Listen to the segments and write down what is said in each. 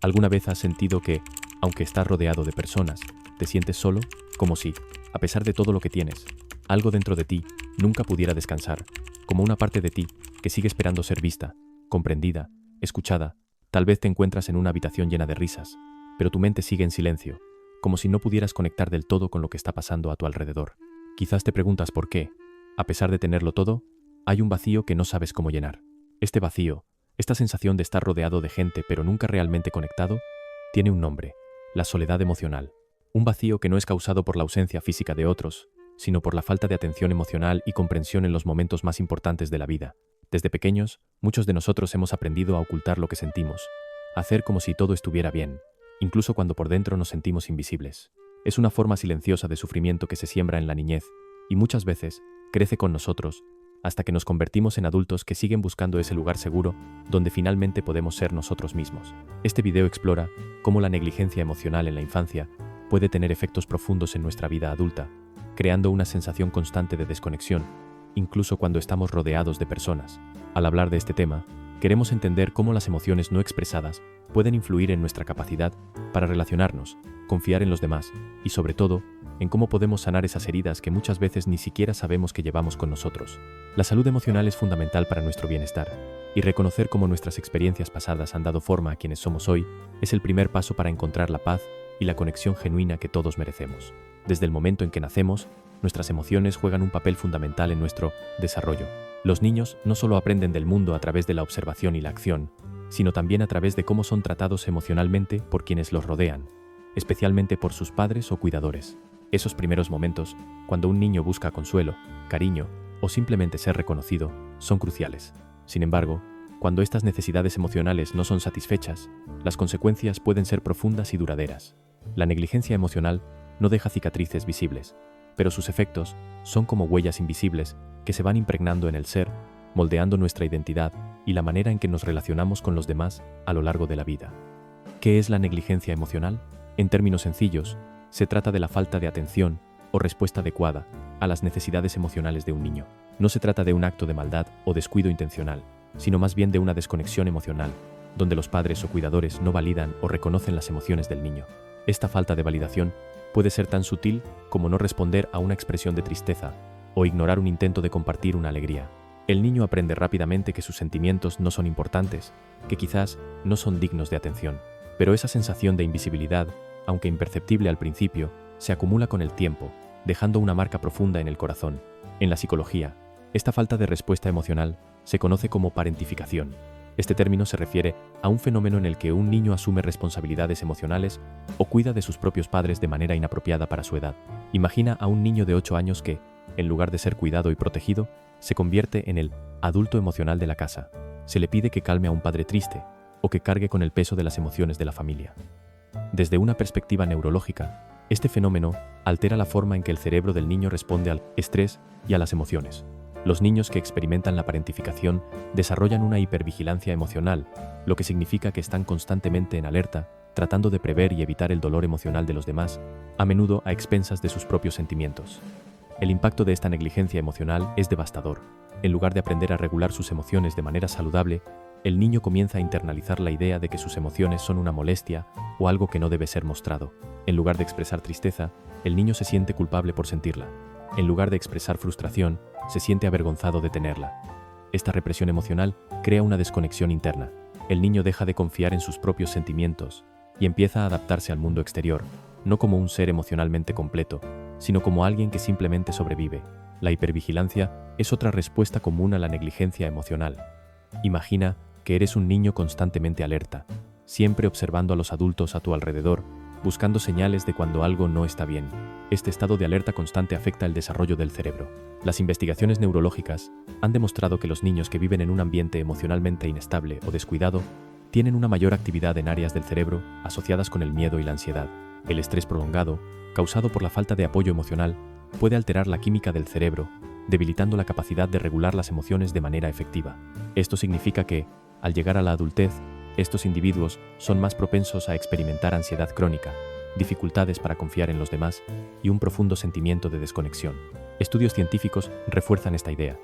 ¿Alguna vez has sentido que, aunque estás rodeado de personas, te sientes solo? Como si, a pesar de todo lo que tienes, algo dentro de ti nunca pudiera descansar, como una parte de ti que sigue esperando ser vista, comprendida, escuchada. Tal vez te encuentras en una habitación llena de risas, pero tu mente sigue en silencio, como si no pudieras conectar del todo con lo que está pasando a tu alrededor. Quizás te preguntas por qué, a pesar de tenerlo todo, hay un vacío que no sabes cómo llenar. Este vacío, esta sensación de estar rodeado de gente pero nunca realmente conectado, tiene un nombre: la soledad emocional. Un vacío que no es causado por la ausencia física de otros, sino por la falta de atención emocional y comprensión en los momentos más importantes de la vida. Desde pequeños, muchos de nosotros hemos aprendido a ocultar lo que sentimos, a hacer como si todo estuviera bien, incluso cuando por dentro nos sentimos invisibles. Es una forma silenciosa de sufrimiento que se siembra en la niñez y muchas veces crece con nosotros hasta que nos convertimos en adultos que siguen buscando ese lugar seguro donde finalmente podemos ser nosotros mismos. Este video explora cómo la negligencia emocional en la infancia puede tener efectos profundos en nuestra vida adulta, creando una sensación constante de desconexión, incluso cuando estamos rodeados de personas. Al hablar de este tema, queremos entender cómo las emociones no expresadas pueden influir en nuestra capacidad para relacionarnos, confiar en los demás y, sobre todo, en cómo podemos sanar esas heridas que muchas veces ni siquiera sabemos que llevamos con nosotros. La salud emocional es fundamental para nuestro bienestar, y reconocer cómo nuestras experiencias pasadas han dado forma a quienes somos hoy es el primer paso para encontrar la paz y la conexión genuina que todos merecemos. Desde el momento en que nacemos, nuestras emociones juegan un papel fundamental en nuestro desarrollo. Los niños no solo aprenden del mundo a través de la observación y la acción, sino también a través de cómo son tratados emocionalmente por quienes los rodean, especialmente por sus padres o cuidadores. Esos primeros momentos, cuando un niño busca consuelo, cariño o simplemente ser reconocido, son cruciales. Sin embargo, cuando estas necesidades emocionales no son satisfechas, las consecuencias pueden ser profundas y duraderas. La negligencia emocional no deja cicatrices visibles, pero sus efectos son como huellas invisibles que se van impregnando en el ser, moldeando nuestra identidad y la manera en que nos relacionamos con los demás a lo largo de la vida. ¿Qué es la negligencia emocional? En términos sencillos, se trata de la falta de atención o respuesta adecuada a las necesidades emocionales de un niño. No se trata de un acto de maldad o descuido intencional, sino más bien de una desconexión emocional, donde los padres o cuidadores no validan o reconocen las emociones del niño. Esta falta de validación puede ser tan sutil como no responder a una expresión de tristeza o ignorar un intento de compartir una alegría. El niño aprende rápidamente que sus sentimientos no son importantes, que quizás no son dignos de atención. Pero esa sensación de invisibilidad, aunque imperceptible al principio, se acumula con el tiempo, dejando una marca profunda en el corazón. En la psicología, esta falta de respuesta emocional se conoce como parentificación. Este término se refiere a un fenómeno en el que un niño asume responsabilidades emocionales o cuida de sus propios padres de manera inapropiada para su edad. Imagina a un niño de 8 años que, en lugar de ser cuidado y protegido, se convierte en el adulto emocional de la casa. Se le pide que calme a un padre triste o que cargue con el peso de las emociones de la familia. Desde una perspectiva neurológica, este fenómeno altera la forma en que el cerebro del niño responde al estrés y a las emociones. Los niños que experimentan la parentificación desarrollan una hipervigilancia emocional, lo que significa que están constantemente en alerta, tratando de prever y evitar el dolor emocional de los demás, a menudo a expensas de sus propios sentimientos. El impacto de esta negligencia emocional es devastador. En lugar de aprender a regular sus emociones de manera saludable, el niño comienza a internalizar la idea de que sus emociones son una molestia o algo que no debe ser mostrado. En lugar de expresar tristeza, el niño se siente culpable por sentirla. En lugar de expresar frustración, se siente avergonzado de tenerla. Esta represión emocional crea una desconexión interna. El niño deja de confiar en sus propios sentimientos y empieza a adaptarse al mundo exterior, no como un ser emocionalmente completo, sino como alguien que simplemente sobrevive. La hipervigilancia es otra respuesta común a la negligencia emocional. Imagina que eres un niño constantemente alerta, siempre observando a los adultos a tu alrededor, buscando señales de cuando algo no está bien. Este estado de alerta constante afecta el desarrollo del cerebro. Las investigaciones neurológicas han demostrado que los niños que viven en un ambiente emocionalmente inestable o descuidado tienen una mayor actividad en áreas del cerebro asociadas con el miedo y la ansiedad. El estrés prolongado, causado por la falta de apoyo emocional, puede alterar la química del cerebro, debilitando la capacidad de regular las emociones de manera efectiva. Esto significa que, al llegar a la adultez, estos individuos son más propensos a experimentar ansiedad crónica, dificultades para confiar en los demás y un profundo sentimiento de desconexión. Estudios científicos refuerzan esta idea.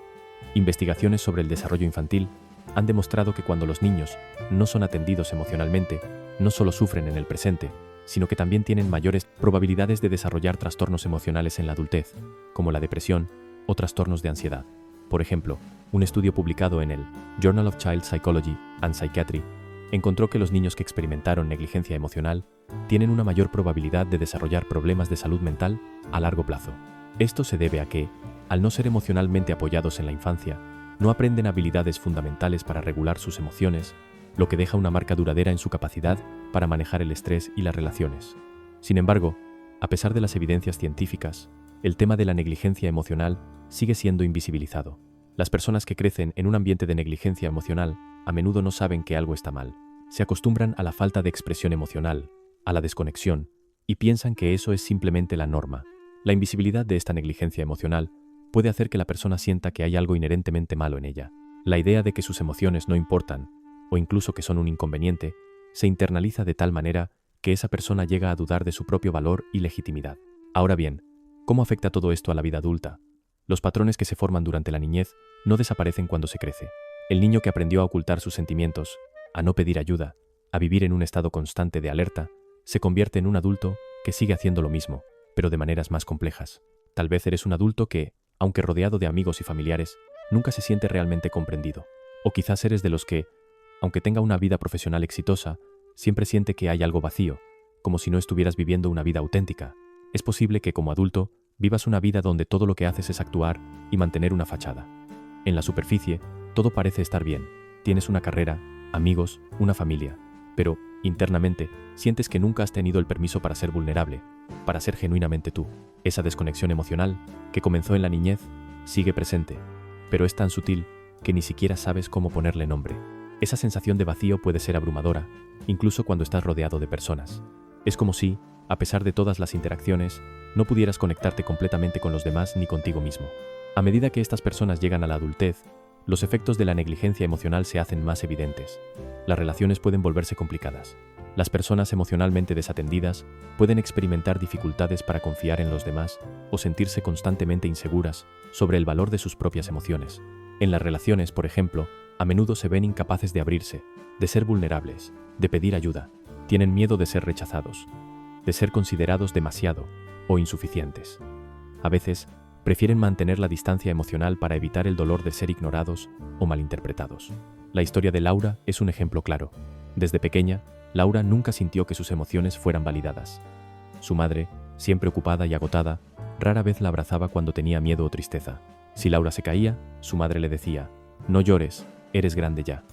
Investigaciones sobre el desarrollo infantil han demostrado que cuando los niños no son atendidos emocionalmente, no solo sufren en el presente, sino que también tienen mayores probabilidades de desarrollar trastornos emocionales en la adultez, como la depresión o trastornos de ansiedad. Por ejemplo, un estudio publicado en el Journal of Child Psychology and Psychiatry encontró que los niños que experimentaron negligencia emocional tienen una mayor probabilidad de desarrollar problemas de salud mental a largo plazo. Esto se debe a que, al no ser emocionalmente apoyados en la infancia, no aprenden habilidades fundamentales para regular sus emociones, lo que deja una marca duradera en su capacidad para manejar el estrés y las relaciones. Sin embargo, a pesar de las evidencias científicas, el tema de la negligencia emocional sigue siendo invisibilizado. Las personas que crecen en un ambiente de negligencia emocional a menudo no saben que algo está mal. Se acostumbran a la falta de expresión emocional, a la desconexión, y piensan que eso es simplemente la norma. La invisibilidad de esta negligencia emocional puede hacer que la persona sienta que hay algo inherentemente malo en ella. La idea de que sus emociones no importan, o incluso que son un inconveniente, se internaliza de tal manera que esa persona llega a dudar de su propio valor y legitimidad. Ahora bien, ¿cómo afecta todo esto a la vida adulta? Los patrones que se forman durante la niñez no desaparecen cuando se crece. El niño que aprendió a ocultar sus sentimientos, a no pedir ayuda, a vivir en un estado constante de alerta, se convierte en un adulto que sigue haciendo lo mismo, pero de maneras más complejas. Tal vez eres un adulto que, aunque rodeado de amigos y familiares, nunca se siente realmente comprendido. O quizás eres de los que, aunque tenga una vida profesional exitosa, siempre siente que hay algo vacío, como si no estuvieras viviendo una vida auténtica. Es posible que como adulto vivas una vida donde todo lo que haces es actuar y mantener una fachada. En la superficie, todo parece estar bien. Tienes una carrera, amigos, una familia, pero, internamente, sientes que nunca has tenido el permiso para ser vulnerable, para ser genuinamente tú. Esa desconexión emocional, que comenzó en la niñez, sigue presente, pero es tan sutil que ni siquiera sabes cómo ponerle nombre. Esa sensación de vacío puede ser abrumadora, incluso cuando estás rodeado de personas. Es como si, a pesar de todas las interacciones, no pudieras conectarte completamente con los demás ni contigo mismo. A medida que estas personas llegan a la adultez, los efectos de la negligencia emocional se hacen más evidentes. Las relaciones pueden volverse complicadas. Las personas emocionalmente desatendidas pueden experimentar dificultades para confiar en los demás o sentirse constantemente inseguras sobre el valor de sus propias emociones. En las relaciones, por ejemplo, a menudo se ven incapaces de abrirse, de ser vulnerables, de pedir ayuda. Tienen miedo de ser rechazados, de ser considerados demasiado o insuficientes. A veces, prefieren mantener la distancia emocional para evitar el dolor de ser ignorados o malinterpretados. La historia de Laura es un ejemplo claro. Desde pequeña, Laura nunca sintió que sus emociones fueran validadas. Su madre, siempre ocupada y agotada, rara vez la abrazaba cuando tenía miedo o tristeza. Si Laura se caía, su madre le decía: «No llores, eres grande ya».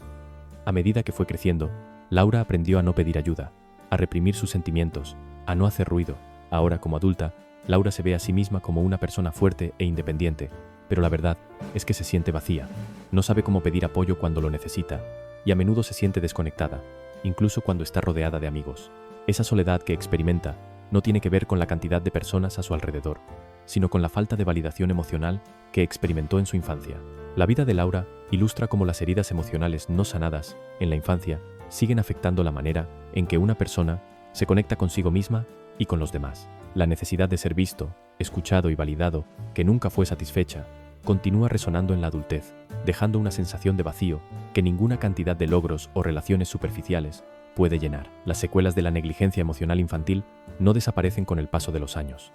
A medida que fue creciendo, Laura aprendió a no pedir ayuda, a reprimir sus sentimientos, a no hacer ruido. Ahora, como adulta, Laura se ve a sí misma como una persona fuerte e independiente, pero la verdad es que se siente vacía. No sabe cómo pedir apoyo cuando lo necesita, y a menudo se siente desconectada, incluso cuando está rodeada de amigos. Esa soledad que experimenta no tiene que ver con la cantidad de personas a su alrededor, sino con la falta de validación emocional que experimentó en su infancia. La vida de Laura ilustra cómo las heridas emocionales no sanadas en la infancia siguen afectando la manera en que una persona se conecta consigo misma y con los demás. La necesidad de ser visto, escuchado y validado, que nunca fue satisfecha, continúa resonando en la adultez, dejando una sensación de vacío que ninguna cantidad de logros o relaciones superficiales puede llenar. Las secuelas de la negligencia emocional infantil no desaparecen con el paso de los años.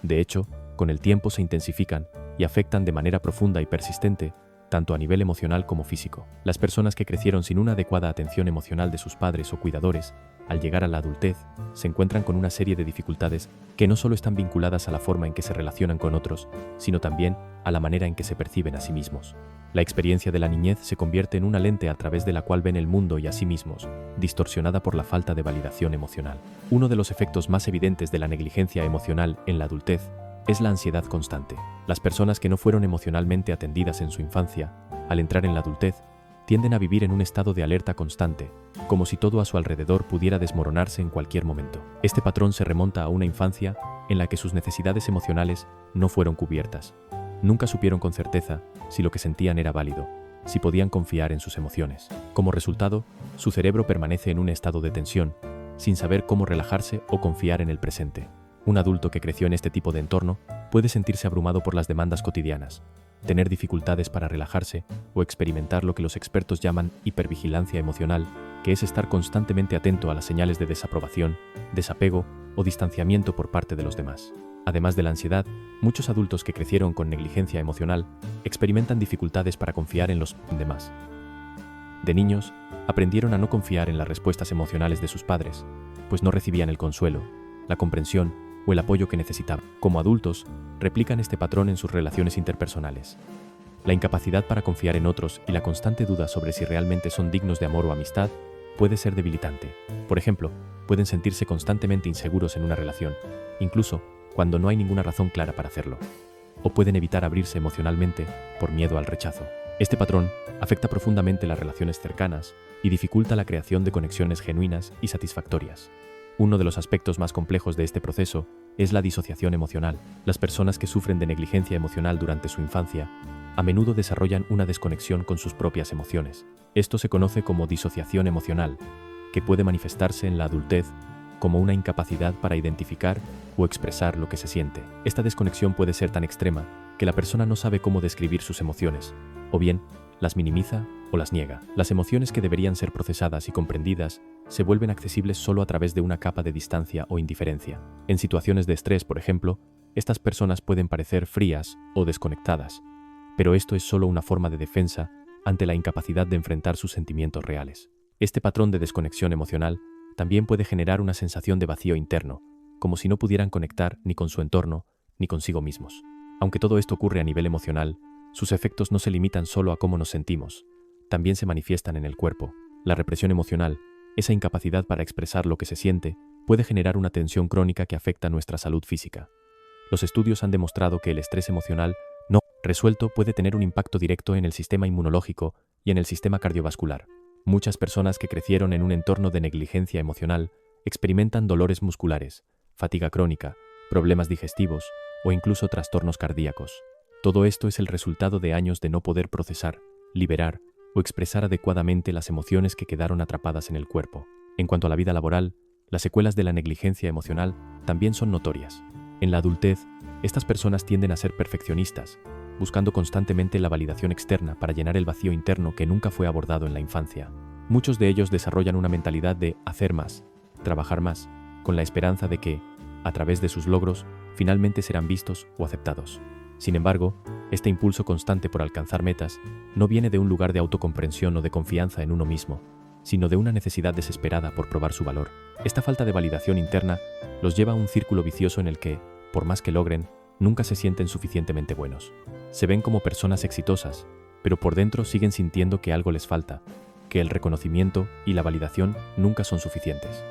De hecho, con el tiempo se intensifican y afectan de manera profunda y persistente, tanto a nivel emocional como físico. Las personas que crecieron sin una adecuada atención emocional de sus padres o cuidadores, al llegar a la adultez, se encuentran con una serie de dificultades que no solo están vinculadas a la forma en que se relacionan con otros, sino también a la manera en que se perciben a sí mismos. La experiencia de la niñez se convierte en una lente a través de la cual ven el mundo y a sí mismos, distorsionada por la falta de validación emocional. Uno de los efectos más evidentes de la negligencia emocional en la adultez es la ansiedad constante. Las personas que no fueron emocionalmente atendidas en su infancia, al entrar en la adultez, tienden a vivir en un estado de alerta constante, como si todo a su alrededor pudiera desmoronarse en cualquier momento. Este patrón se remonta a una infancia en la que sus necesidades emocionales no fueron cubiertas. Nunca supieron con certeza si lo que sentían era válido, si podían confiar en sus emociones. Como resultado, su cerebro permanece en un estado de tensión, sin saber cómo relajarse o confiar en el presente. Un adulto que creció en este tipo de entorno puede sentirse abrumado por las demandas cotidianas, tener dificultades para relajarse o experimentar lo que los expertos llaman hipervigilancia emocional, que es estar constantemente atento a las señales de desaprobación, desapego o distanciamiento por parte de los demás. Además de la ansiedad, muchos adultos que crecieron con negligencia emocional experimentan dificultades para confiar en los demás. De niños, aprendieron a no confiar en las respuestas emocionales de sus padres, pues no recibían el consuelo, la comprensión o el apoyo que necesitaban. Como adultos, replican este patrón en sus relaciones interpersonales. La incapacidad para confiar en otros y la constante duda sobre si realmente son dignos de amor o amistad puede ser debilitante. Por ejemplo, pueden sentirse constantemente inseguros en una relación, incluso cuando no hay ninguna razón clara para hacerlo. O pueden evitar abrirse emocionalmente por miedo al rechazo. Este patrón afecta profundamente las relaciones cercanas y dificulta la creación de conexiones genuinas y satisfactorias. Uno de los aspectos más complejos de este proceso es la disociación emocional. Las personas que sufren de negligencia emocional durante su infancia a menudo desarrollan una desconexión con sus propias emociones. Esto se conoce como disociación emocional, que puede manifestarse en la adultez como una incapacidad para identificar o expresar lo que se siente. Esta desconexión puede ser tan extrema que la persona no sabe cómo describir sus emociones, o bien las minimiza o las niega. Las emociones que deberían ser procesadas y comprendidas se vuelven accesibles solo a través de una capa de distancia o indiferencia. En situaciones de estrés, por ejemplo, estas personas pueden parecer frías o desconectadas, pero esto es solo una forma de defensa ante la incapacidad de enfrentar sus sentimientos reales. Este patrón de desconexión emocional también puede generar una sensación de vacío interno, como si no pudieran conectar ni con su entorno ni consigo mismos. Aunque todo esto ocurre a nivel emocional, sus efectos no se limitan solo a cómo nos sentimos, también se manifiestan en el cuerpo. La represión emocional, esa incapacidad para expresar lo que se siente, puede generar una tensión crónica que afecta nuestra salud física. Los estudios han demostrado que el estrés emocional no resuelto puede tener un impacto directo en el sistema inmunológico y en el sistema cardiovascular. Muchas personas que crecieron en un entorno de negligencia emocional experimentan dolores musculares, fatiga crónica, problemas digestivos o incluso trastornos cardíacos. Todo esto es el resultado de años de no poder procesar, liberar o expresar adecuadamente las emociones que quedaron atrapadas en el cuerpo. En cuanto a la vida laboral, las secuelas de la negligencia emocional también son notorias. En la adultez, estas personas tienden a ser perfeccionistas, buscando constantemente la validación externa para llenar el vacío interno que nunca fue abordado en la infancia. Muchos de ellos desarrollan una mentalidad de hacer más, trabajar más, con la esperanza de que, a través de sus logros, finalmente serán vistos o aceptados. Sin embargo, este impulso constante por alcanzar metas no viene de un lugar de autocomprensión o de confianza en uno mismo, sino de una necesidad desesperada por probar su valor. Esta falta de validación interna los lleva a un círculo vicioso en el que, por más que logren, nunca se sienten suficientemente buenos. Se ven como personas exitosas, pero por dentro siguen sintiendo que algo les falta, que el reconocimiento y la validación nunca son suficientes.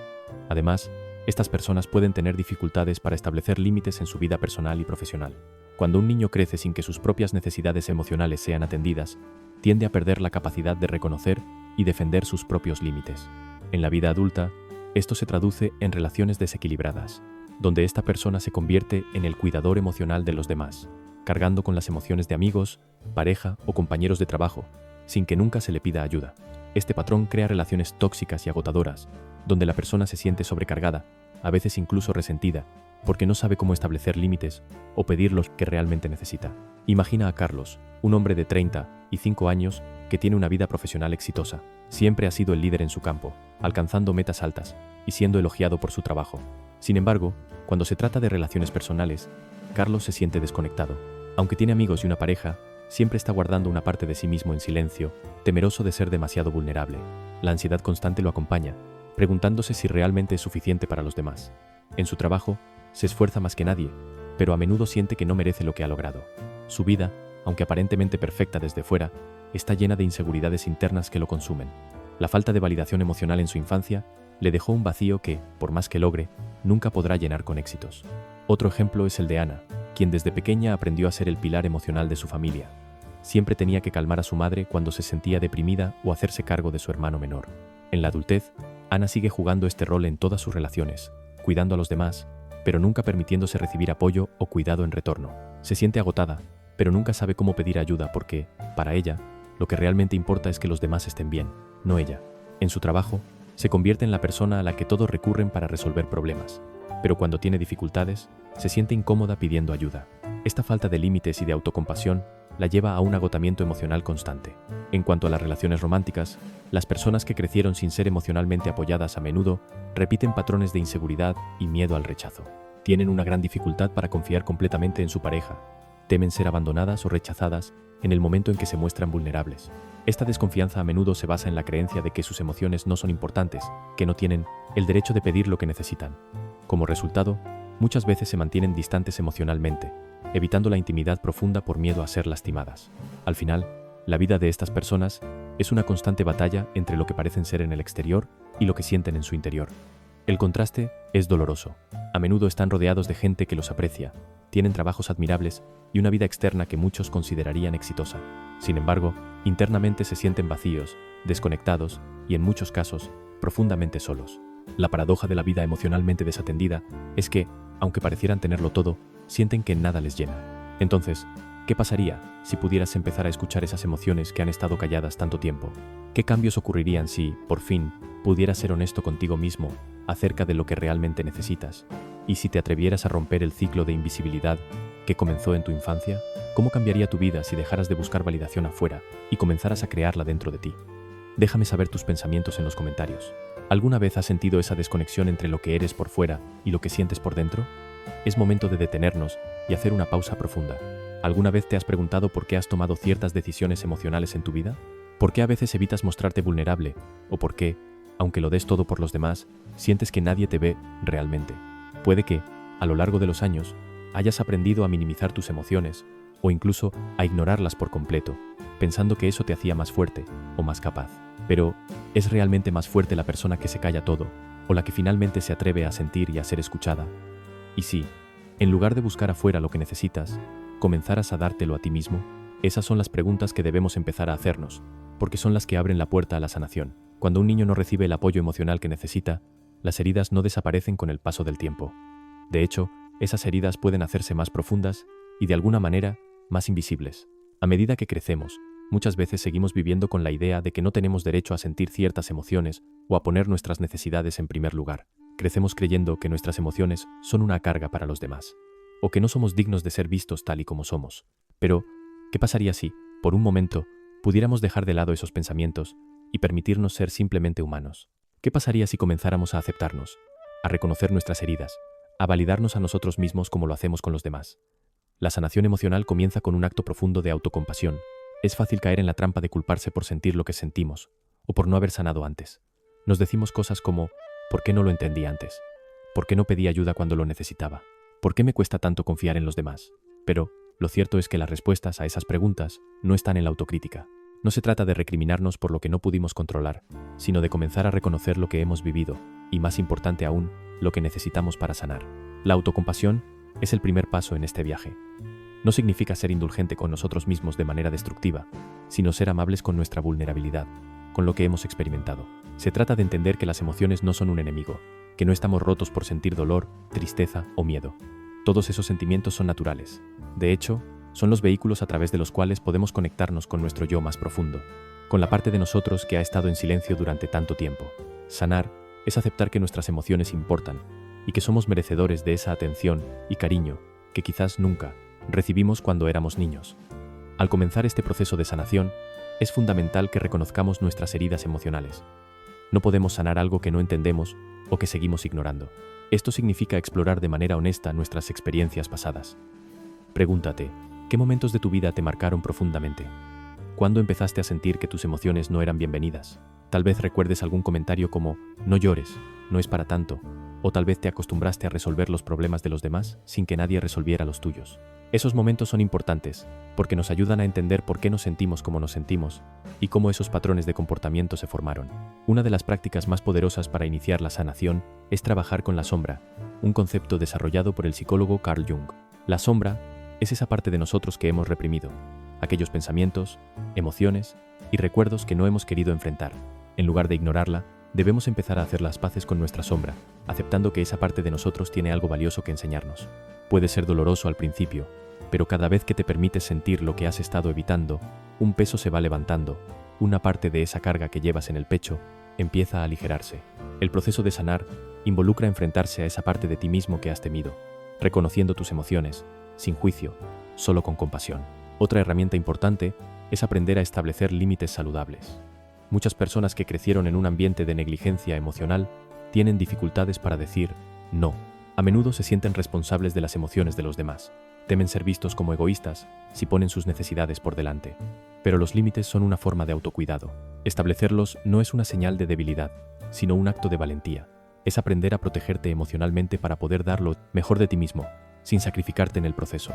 Además, estas personas pueden tener dificultades para establecer límites en su vida personal y profesional. Cuando un niño crece sin que sus propias necesidades emocionales sean atendidas, tiende a perder la capacidad de reconocer y defender sus propios límites. En la vida adulta, esto se traduce en relaciones desequilibradas, donde esta persona se convierte en el cuidador emocional de los demás, cargando con las emociones de amigos, pareja o compañeros de trabajo, sin que nunca se le pida ayuda. Este patrón crea relaciones tóxicas y agotadoras, donde la persona se siente sobrecargada, a veces incluso resentida, porque no sabe cómo establecer límites o pedir los que realmente necesita. Imagina a Carlos, un hombre de 35 años que tiene una vida profesional exitosa. Siempre ha sido el líder en su campo, alcanzando metas altas y siendo elogiado por su trabajo. Sin embargo, cuando se trata de relaciones personales, Carlos se siente desconectado. Aunque tiene amigos y una pareja, siempre está guardando una parte de sí mismo en silencio, temeroso de ser demasiado vulnerable. La ansiedad constante lo acompaña, preguntándose si realmente es suficiente para los demás. En su trabajo, se esfuerza más que nadie, pero a menudo siente que no merece lo que ha logrado. Su vida, aunque aparentemente perfecta desde fuera, está llena de inseguridades internas que lo consumen. La falta de validación emocional en su infancia le dejó un vacío que, por más que logre, nunca podrá llenar con éxitos. Otro ejemplo es el de Ana, quien desde pequeña aprendió a ser el pilar emocional de su familia. Siempre tenía que calmar a su madre cuando se sentía deprimida o hacerse cargo de su hermano menor. En la adultez, Ana sigue jugando este rol en todas sus relaciones, cuidando a los demás, pero nunca permitiéndose recibir apoyo o cuidado en retorno. Se siente agotada, pero nunca sabe cómo pedir ayuda porque, para ella, lo que realmente importa es que los demás estén bien, no ella. En su trabajo, se convierte en la persona a la que todos recurren para resolver problemas, pero cuando tiene dificultades, se siente incómoda pidiendo ayuda. Esta falta de límites y de autocompasión la lleva a un agotamiento emocional constante. En cuanto a las relaciones románticas, las personas que crecieron sin ser emocionalmente apoyadas a menudo repiten patrones de inseguridad y miedo al rechazo. Tienen una gran dificultad para confiar completamente en su pareja. Temen ser abandonadas o rechazadas en el momento en que se muestran vulnerables. Esta desconfianza a menudo se basa en la creencia de que sus emociones no son importantes, que no tienen el derecho de pedir lo que necesitan. Como resultado, muchas veces se mantienen distantes emocionalmente, evitando la intimidad profunda por miedo a ser lastimadas. Al final, la vida de estas personas es una constante batalla entre lo que parecen ser en el exterior y lo que sienten en su interior. El contraste es doloroso. A menudo están rodeados de gente que los aprecia, tienen trabajos admirables y una vida externa que muchos considerarían exitosa. Sin embargo, internamente se sienten vacíos, desconectados y, en muchos casos, profundamente solos. La paradoja de la vida emocionalmente desatendida es que, aunque parecieran tenerlo todo, sienten que nada les llena. Entonces, ¿qué pasaría si pudieras empezar a escuchar esas emociones que han estado calladas tanto tiempo? ¿Qué cambios ocurrirían si, por fin, pudieras ser honesto contigo mismo acerca de lo que realmente necesitas? ¿Y si te atrevieras a romper el ciclo de invisibilidad que comenzó en tu infancia? ¿Cómo cambiaría tu vida si dejaras de buscar validación afuera y comenzaras a crearla dentro de ti? Déjame saber tus pensamientos en los comentarios. ¿Alguna vez has sentido esa desconexión entre lo que eres por fuera y lo que sientes por dentro? Es momento de detenernos y hacer una pausa profunda. ¿Alguna vez te has preguntado por qué has tomado ciertas decisiones emocionales en tu vida? ¿Por qué a veces evitas mostrarte vulnerable? ¿O por qué, aunque lo des todo por los demás, sientes que nadie te ve realmente? Puede que, a lo largo de los años, hayas aprendido a minimizar tus emociones o incluso a ignorarlas por completo, pensando que eso te hacía más fuerte o más capaz. Pero, ¿es realmente más fuerte la persona que se calla todo o la que finalmente se atreve a sentir y a ser escuchada? Y si, en lugar de buscar afuera lo que necesitas, comenzaras a dártelo a ti mismo, esas son las preguntas que debemos empezar a hacernos, porque son las que abren la puerta a la sanación. Cuando un niño no recibe el apoyo emocional que necesita, las heridas no desaparecen con el paso del tiempo. De hecho, esas heridas pueden hacerse más profundas y, de alguna manera, más invisibles. A medida que crecemos, muchas veces seguimos viviendo con la idea de que no tenemos derecho a sentir ciertas emociones o a poner nuestras necesidades en primer lugar. Crecemos creyendo que nuestras emociones son una carga para los demás, o que no somos dignos de ser vistos tal y como somos. Pero, ¿qué pasaría si, por un momento, pudiéramos dejar de lado esos pensamientos y permitirnos ser simplemente humanos? ¿Qué pasaría si comenzáramos a aceptarnos, a reconocer nuestras heridas, a validarnos a nosotros mismos como lo hacemos con los demás? La sanación emocional comienza con un acto profundo de autocompasión. Es fácil caer en la trampa de culparse por sentir lo que sentimos, o por no haber sanado antes. Nos decimos cosas como, ¿por qué no lo entendí antes? ¿Por qué no pedí ayuda cuando lo necesitaba? ¿Por qué me cuesta tanto confiar en los demás? Pero, lo cierto es que las respuestas a esas preguntas no están en la autocrítica. No se trata de recriminarnos por lo que no pudimos controlar, sino de comenzar a reconocer lo que hemos vivido, y más importante aún, lo que necesitamos para sanar. La autocompasión es el primer paso en este viaje. No significa ser indulgente con nosotros mismos de manera destructiva, sino ser amables con nuestra vulnerabilidad, con lo que hemos experimentado. Se trata de entender que las emociones no son un enemigo, que no estamos rotos por sentir dolor, tristeza o miedo. Todos esos sentimientos son naturales. De hecho, son los vehículos a través de los cuales podemos conectarnos con nuestro yo más profundo, con la parte de nosotros que ha estado en silencio durante tanto tiempo. Sanar es aceptar que nuestras emociones importan y que somos merecedores de esa atención y cariño que quizás nunca recibimos cuando éramos niños. Al comenzar este proceso de sanación, es fundamental que reconozcamos nuestras heridas emocionales. No podemos sanar algo que no entendemos o que seguimos ignorando. Esto significa explorar de manera honesta nuestras experiencias pasadas. Pregúntate, ¿qué momentos de tu vida te marcaron profundamente? ¿Cuándo empezaste a sentir que tus emociones no eran bienvenidas? Tal vez recuerdes algún comentario como, no llores, no es para tanto, o tal vez te acostumbraste a resolver los problemas de los demás sin que nadie resolviera los tuyos. Esos momentos son importantes, porque nos ayudan a entender por qué nos sentimos como nos sentimos y cómo esos patrones de comportamiento se formaron. Una de las prácticas más poderosas para iniciar la sanación es trabajar con la sombra, un concepto desarrollado por el psicólogo Carl Jung. La sombra es esa parte de nosotros que hemos reprimido, aquellos pensamientos, emociones y recuerdos que no hemos querido enfrentar. En lugar de ignorarla, debemos empezar a hacer las paces con nuestra sombra, aceptando que esa parte de nosotros tiene algo valioso que enseñarnos. Puede ser doloroso al principio, pero cada vez que te permites sentir lo que has estado evitando, un peso se va levantando, una parte de esa carga que llevas en el pecho empieza a aligerarse. El proceso de sanar involucra enfrentarse a esa parte de ti mismo que has temido, reconociendo tus emociones, sin juicio, solo con compasión. Otra herramienta importante es aprender a establecer límites saludables. Muchas personas que crecieron en un ambiente de negligencia emocional tienen dificultades para decir no. A menudo se sienten responsables de las emociones de los demás. Temen ser vistos como egoístas si ponen sus necesidades por delante. Pero los límites son una forma de autocuidado. Establecerlos no es una señal de debilidad, sino un acto de valentía. Es aprender a protegerte emocionalmente para poder dar lo mejor de ti mismo, sin sacrificarte en el proceso.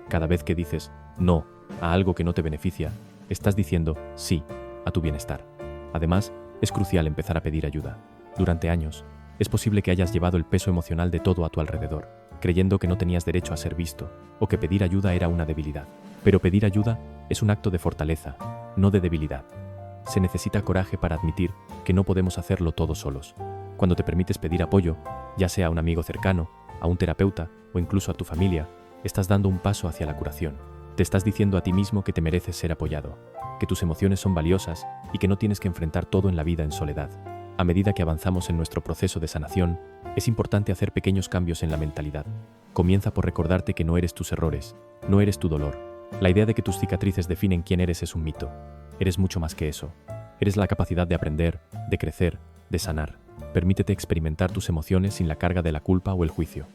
Cada vez que dices no a algo que no te beneficia, estás diciendo sí a tu bienestar. Además, es crucial empezar a pedir ayuda. Durante años, es posible que hayas llevado el peso emocional de todo a tu alrededor, creyendo que no tenías derecho a ser visto o que pedir ayuda era una debilidad. Pero pedir ayuda es un acto de fortaleza, no de debilidad. Se necesita coraje para admitir que no podemos hacerlo todos solos. Cuando te permites pedir apoyo, ya sea a un amigo cercano, a un terapeuta o incluso a tu familia, estás dando un paso hacia la curación. Te estás diciendo a ti mismo que te mereces ser apoyado, que tus emociones son valiosas y que no tienes que enfrentar todo en la vida en soledad. A medida que avanzamos en nuestro proceso de sanación, es importante hacer pequeños cambios en la mentalidad. Comienza por recordarte que no eres tus errores, no eres tu dolor. La idea de que tus cicatrices definen quién eres es un mito. Eres mucho más que eso. Eres la capacidad de aprender, de crecer, de sanar. Permítete experimentar tus emociones sin la carga de la culpa o el juicio.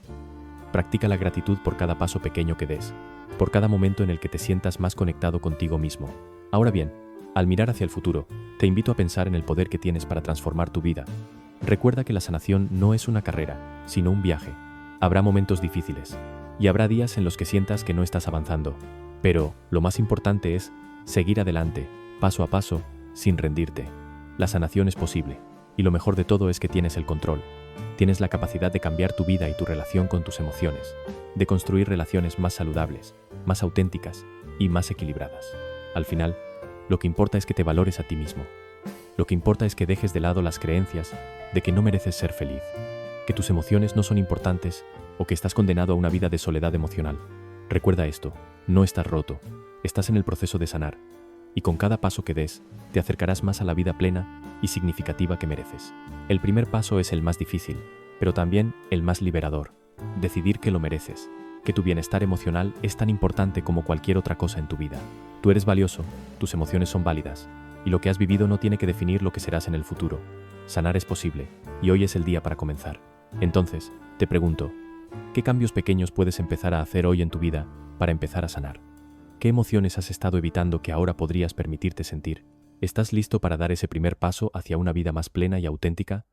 Practica la gratitud por cada paso pequeño que des, por cada momento en el que te sientas más conectado contigo mismo. Ahora bien, al mirar hacia el futuro, te invito a pensar en el poder que tienes para transformar tu vida. Recuerda que la sanación no es una carrera, sino un viaje. Habrá momentos difíciles, y habrá días en los que sientas que no estás avanzando. Pero lo más importante es seguir adelante, paso a paso, sin rendirte. La sanación es posible, y lo mejor de todo es que tienes el control. Tienes la capacidad de cambiar tu vida y tu relación con tus emociones, de construir relaciones más saludables, más auténticas y más equilibradas. Al final, lo que importa es que te valores a ti mismo. Lo que importa es que dejes de lado las creencias de que no mereces ser feliz, que tus emociones no son importantes o que estás condenado a una vida de soledad emocional. Recuerda esto, no estás roto, estás en el proceso de sanar, y con cada paso que des, te acercarás más a la vida plena y significativa que mereces. El primer paso es el más difícil, pero también el más liberador. Decidir que lo mereces, que tu bienestar emocional es tan importante como cualquier otra cosa en tu vida. Tú eres valioso, tus emociones son válidas, y lo que has vivido no tiene que definir lo que serás en el futuro. Sanar es posible, y hoy es el día para comenzar. Entonces, te pregunto, ¿qué cambios pequeños puedes empezar a hacer hoy en tu vida para empezar a sanar? ¿Qué emociones has estado evitando que ahora podrías permitirte sentir? ¿Estás listo para dar ese primer paso hacia una vida más plena y auténtica?